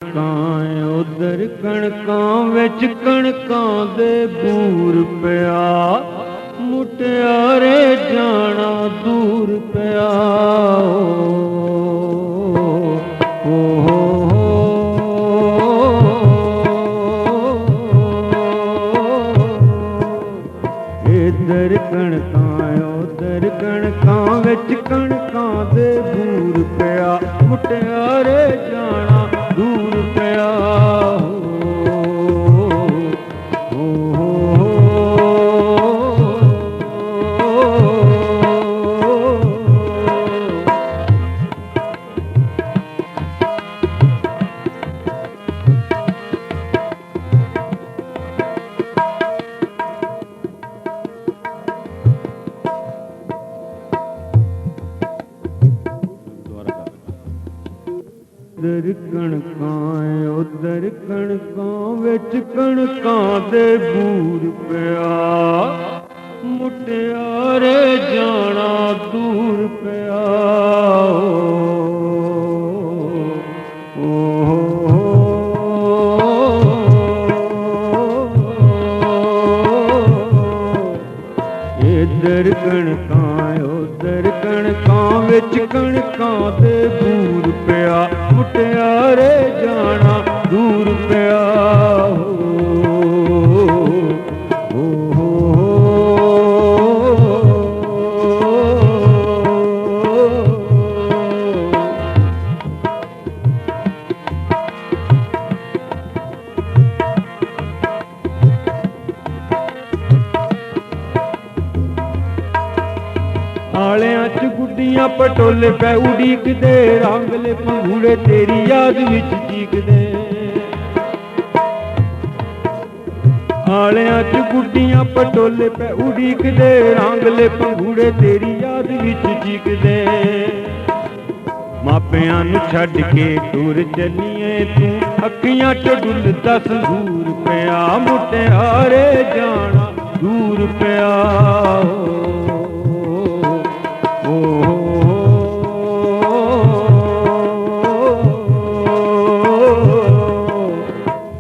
ਕਣਕਾਂ ਉਧਰ ਕਣਕਾਂ ਵਿੱਚ ਕਣਕਾਂ ਦੇ ਬੂਰ ਪਿਆ, ਮੁਟਿਆਰੇ ਜਾਣਾ ਦੂਰ ਪਿਆ। ਇੱਧਰ ਕਣਕਾਂ ਉਧਰ ਕਣਕਾਂ ਵਿੱਚ ਕਣਕਾਂ ਦੇ ਬੂਰ ਪਿਆ, ਮੁਟਿਆਰੇ ਜਾਣਾ ਦੂਰ ਪਿਆ। ਉਧਰ ਕਣਕਾਂ ਉਧਰ ਕਣਕਾਂ ਵਿੱਚ ਕਣਕਾਂ ਦੇ ਬੂਰ ਪਿਆ, ਮੁਟਿਆਰੇ ਜਾਣਾ ਦੂਰ ਪਿਆ। ਇੱਧਰ ਕਣਕਾਂ ਉਧਰ ਕਣਕਾਂ ਵਿੱਚ ਕਣਕਾਂ ਦੇ ਬੂਰ ਪਿਆ, ਮੁਟਿਆਰੇ ਜਾਣਾ ਦੂਰ ਪਿਆ। ਆਲਿਆਂ ਚ ਗੁੱਡੀਆਂ ਪਟੋਲੇ ਪੈ ਉਡੀਕਦੇ, ਰੰਗਲੇ ਪੰਘੂੜੇ ਤੇਰੀ ਯਾਦ ਵਿੱਚ ਚੀਕਦੇ। ਆਲਿਆਂ ਚ ਗੁੱਡੀਆਂ ਪਟੋਲੇ ਪੈ ਉਡੀਕਦੇ, ਰੰਗਲੇ ਪੰਘੂੜੇ ਤੇਰੀ ਯਾਦ ਵਿੱਚ ਚੀਕਦੇ। ਮਾਪਿਆਂ ਨੂੰ ਛੱਡ ਕੇ ਟੁਰ ਚੱਲੀਏ ਤੂੰ, ਅੱਖੀਆਂ ਚ ਡੁੱਲਦਾ ਸੰਦੂਰ ਪਿਆ, ਮੁਟਿਆਰੇ ਜਾਣਾ ਦੂਰ ਪਿਆ।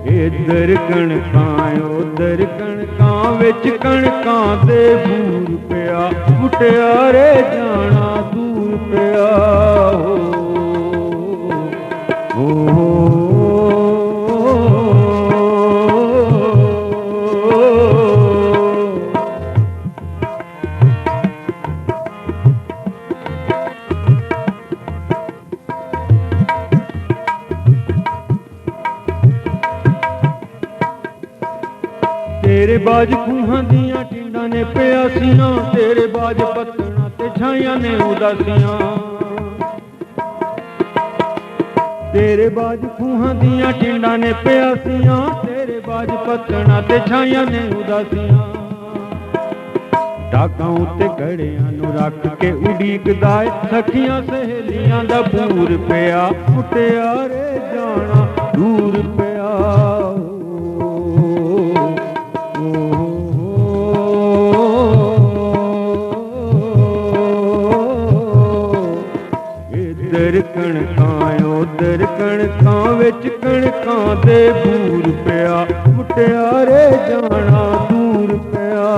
ਇੱਧਰ ਕਣਕਾਂ ਉਧਰ ਕਣਕਾਂ ਵਿੱਚ ਕਣਕਾਂ ਦੇ ਬੂਰ ਪਿਆ, ਮੁਟਿਆਰੇ ਜਾਣਾ ਦੂਰ ਪਿਆ। ਤੇਰੇ ਬਾਜ ਖੂਹਾਂ ਦੀਆਂ ਟਿੰਡਾਂ ਨੇ ਪਿਆਸੀਆਂ, ਤੇਰੇ ਬਾਜ ਪੱਤਣਾ ਤੇ ਛਾਈਆਂ ਨੇ ਉਦਾਸੀਆਂ। ਤੇਰੇ ਬਾਜ ਖੂਹਾਂ ਦੀਆਂ ਟਿੰਡਾਂ ਨੇ ਪਿਆਸੀਆਂ, ਤੇਰੇ ਬਾਜ ਪੱਤਣਾ ਤੇ ਛਾਈਆਂ ਨੇ ਉਦਾਸੀਆਂ। ਟਾਕਾਂ ਉੱਤੇ ਘੜਿਆਂ ਨੂੰ ਰੱਖ ਕੇ ਉਡੀਕਦਾ ਏ, ਸਖੀਆਂ ਸਹੇਲੀਆਂ ਦਾ ਪੂਰ ਪਿਆ, ਮੁਟਿਆਰੇ ਜਾਣਾ ਦੂਰ ਪਿਆ। ਇੱਧਰ ਕਣਕਾਂ ਉਧਰ ਕਣਕਾਂ ਵਿੱਚ ਕਣਕਾਂ ਦੇ ਬੂਰ ਪਿਆ, ਮੁਟਿਆਰੇ ਜਾਣਾ ਦੂਰ ਪਿਆ।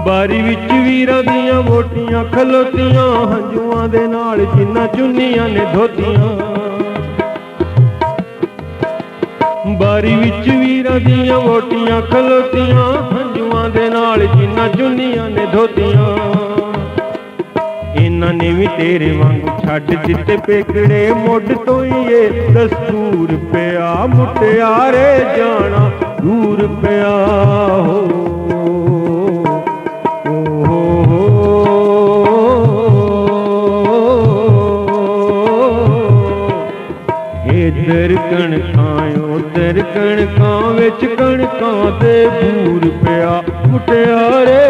ਬਾਰੀ ਵਿੱਚ ਵੀਰਾਂ ਦੀਆਂ ਵੋਟੀਆਂ ਖਲੋਤੀਆਂ, ਹੰਝੂਆਂ ਦੇ ਨਾਲ ਜਿੰਨਾਂ ਚੁੰਨੀਆਂ ਨੇ ਧੋਤੀਆਂ। ਬਾਰੀ ਵਿੱਚ ਵੀਰਾਂ ਦੀਆਂ ਵੋਟੀਆਂ ਖਲੋਤੀਆਂ, ਹੰਝੂਆਂ ਦੇ ਨਾਲ ਜਿੰਨਾਂ ਚੁੰਨੀਆਂ ਨੇ ਧੋਤੀਆਂ। ਇਹਨਾਂ ਨੇ ਵੀ ਤੇਰੇ ਵਾਂਗੂ ਛੱਡ ਦਿੱਤੇ ਪੇਕੜੇ, ਮੁੱਢ ਤੋਂ ਹੀ ਇਹ ਦਸਤੂਰ ਪਿਆ, ਮੁਟਿਆਰੇ ਜਾਣਾ ਦੂਰ ਪਿਆ। ਇੱਧਰ ਕਣਕਾਂ ਉਧਰ ਕਣਕਾਂ ਵਿੱਚ ਕਣਕਾਂ ਦੇ ਬੂਰ ਪਿਆ, ਮੁਟਿਆਰੇ